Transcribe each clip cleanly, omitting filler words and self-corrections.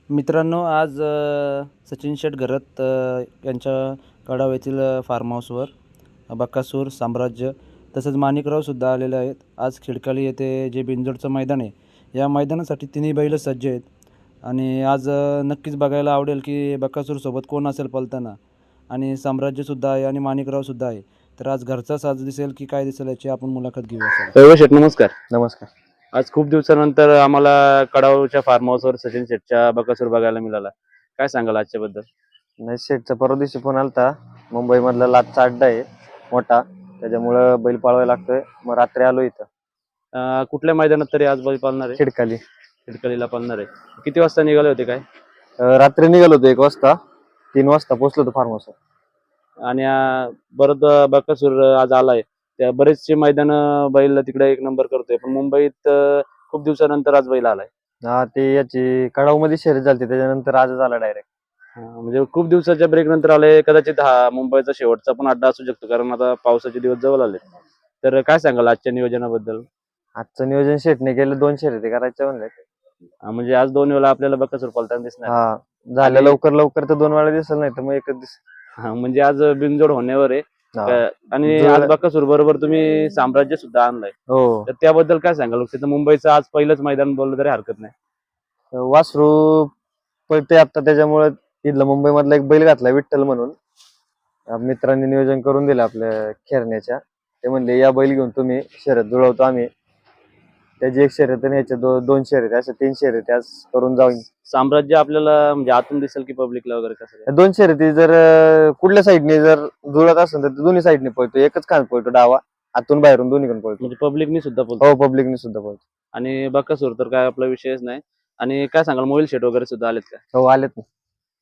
मित्रांनो, आज सचिन शेठ घरत यांच्या कडाव येथील फार्म हाऊसवर बकासूर, साम्राज्य तसेच माणिकरावसुद्धा आलेले आहेत. आज खिडकाली येथे जे बिनजोडचं मैदान आहे, या मैदानासाठी तिन्ही बैल सज्ज आहेत. आणि आज नक्कीच बघायला आवडेल की बकासूरसोबत कोण असेल पळताना, आणि साम्राज्यसुद्धा आहे आणि माणिकरावसुद्धा आहे. तर आज घरचा साज दिसेल की काय दिसेल याची आपण मुलाखत घेऊया. रवी शेठ, नमस्कार. नमस्कार. आज खूप दिवसानंतर आम्हाला कडावच्या फार्म हाऊसवर सचिन शेठच्या बकासूर बघायला मिळाला. काय सांगाल आजच्याबद्दल? नाही, शेठचा परवा दिवशी फोन आलता. मुंबई मधला लाटचा अड्डा आहे मोठा, त्याच्यामुळं बैल पाळवायला लागतोय. मग रात्री आलो इथं. कुठल्या मैदानात तरी आज बैल पाळणार आहे? खिडकाली. खिडकालीला पाळणार आहे. किती वाजता निघाले होते काय? रात्री निघालो होतो 1 वाजता. 3 वाजता पोहोचलो होतो फार्म हाऊसवर. आणि परत बकासूर आज आलाय. त्या बरेचसे मैदान बैल तिकडे एक नंबर करतोय, पण मुंबईत खूप दिवसानंतर आज बैल आलाय. हा, ते याची कडाव मध्ये शर्यत झाली, त्याच्यानंतर आजच आला डायरेक्ट. म्हणजे खूप दिवसाच्या ब्रेक नंतर आले. कदाचित हा मुंबईचा शेवटचा पण अड्डा असू शकतो, कारण आता पावसाचे दिवस जवळ आले. तर काय सांगाल आजच्या नियोजनाबद्दल? आजचं नियोजन शेठने केलं. 2 शर्यती करायच्या म्हणले. म्हणजे आज 2 वेळा आपल्याला बकासूर पळताना दिसणार. हा, झालं लवकर तर 2 वेळा दिसल, नाही तर मग एकच दिसल. म्हणजे आज बिनजोड होण्यावर आहे. आणि आज बकासूर बरोबर तुम्ही साम्राज्य सुद्धा आणलाय. हो. तर त्याबद्दल काय सांगाल? तिथं मुंबईचं आज पहिलंच मैदान बोललं तरी हरकत नाही. वासरू पळते आता, त्याच्यामुळे इथलं मुंबई मधला एक बैल घातला विठ्ठल म्हणून. मित्रांनी नियोजन करून दिलं आपल्या खेरण्याच्या. ते म्हणले या बैल घेऊन तुम्ही शर्यत जुळवतो आम्ही. त्याची एक शर्यत आणि याच्या 2 शर्यत, अशा 3 शर्यती आज करून जाऊन. साम्राज्य आपल्याला म्हणजे आतून दिसेल की पब्लिकला वगैरे कसं? 2 शर्यती जर कुठल्या साईडने जर जुळत असेल तर दोन्ही साईडने पळतो. एकच खान पळतो डावा, आतून बाहेरून दोन्हीकडून पळतो. म्हणजे पब्लिकनी सुद्धा बोलतो. हो, पब्लिकने सुद्धा पळतो. आणि बकासूर तर काय आपला विषयच नाही. आणि काय सांगाल, मोबाईल शेट वगैरे सुद्धा आलेत का? हो, आलेत ना.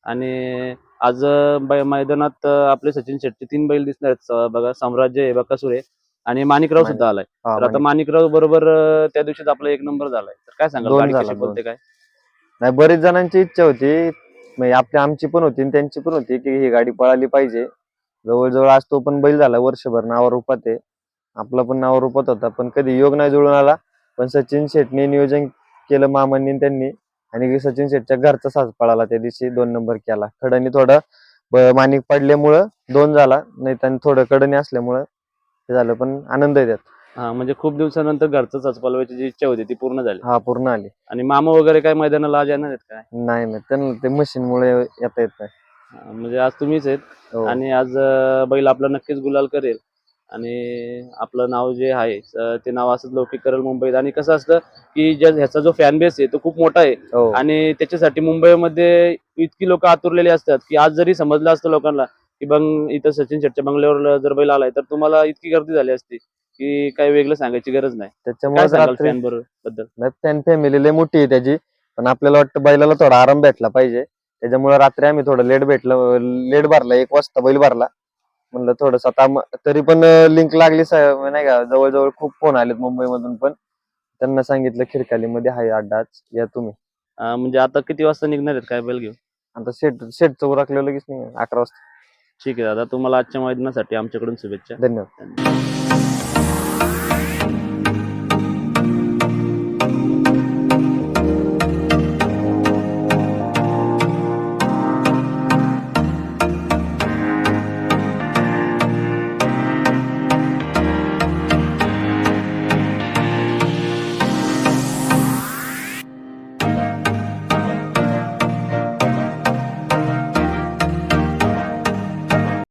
आणि आज मैदानात आपले सचिन शेट्टी 3 बैल दिसणार आहेत. बघा, साम्राज्य आहे, बकासूर आहे आणि माणिकराव सुद्धा आलाय. तर आता माणिकराव बरोबर त्या दिवशीच आपला 1 नंबर झालाय. तर काय सांगाल, गाडी कशी बोलते काय? नाही, बरेच जणांची इच्छा होती, म्हणजे आमची पण होती आणि त्यांची पण होती की ही गाडी पळाली पाहिजे. जवळजवळ आज तो पण बैल झाला वर्षभर नावावर रूपात आहे. आपला पण नावावर रूपात होता, पण कधी योग नाही जुळून आला. पण सचिन शेठने नियोजन केलं, मामांनी त्यांनी, आणि सचिन शेठच्या घरचा साज पळाला. त्या दिवशी 2 नंबर केला. खडणी थोडं माणिक पडल्यामुळं 2 झाला, नाही तर थोडं कडणी असल्यामुळं ते झालं. पण आनंद आहे त्यात. म्हणजे खूप दिवसानंतर घरचं साज पळवायची जी इच्छा होती ती पूर्ण झाली. हा, पूर्ण आली. आणि मामा वगैरे काय मैदानाला आज येणार आहेत काय? नाही, त्यांना ते मशीन मुळे येता येत नाही. म्हणजे आज तुम्हीच आहेत. हो. आणि आज बैल आपला नक्कीच गुलाल करेल आणि आपलं नाव जे आहे ते नाव असंच लौकिक करेल मुंबईत. आणि कसं असतं की ह्याचा जो फॅन बेस आहे तो खूप मोठा आहे. हो. आणि त्याच्यासाठी मुंबईमध्ये इतकी लोक आतुरलेली असतात की आज जरी समजलं असतं लोकांना की इथं सचिन शेठच्या बंगल्यावर जर बैल आलाय, तर तुम्हाला इतकी गर्दी झाली असती की काही वेगळं सांगायची गरज नाही. त्याच्यामुळे फॅन बद्दल? फॅन फॅमिली लय मोठी आहे त्याची, पण आपल्याला वाटतं बैलाला थोडा आराम भेटला पाहिजे. त्याच्यामुळे रात्री आम्ही थोडं लेट भरला. 1 वाजता बैल भरला. म्हणलं थोडस आता, तरी पण लिंक लागली नाही का. जवळजवळ खूप फोन आलेत मुंबईमधून, पण त्यांना सांगितलं खिडकालीमध्ये आहे अड्डा, या तुम्ही. म्हणजे आता किती वाजता निघणार आहेत काय बैल घेऊन? आता शेटचं उरकलं लगेच नाही, 11 वाजता. ठीक आहे दादा, तुम्हाला आजच्या मैदानासाठी आमच्याकडून शुभेच्छा. धन्यवाद.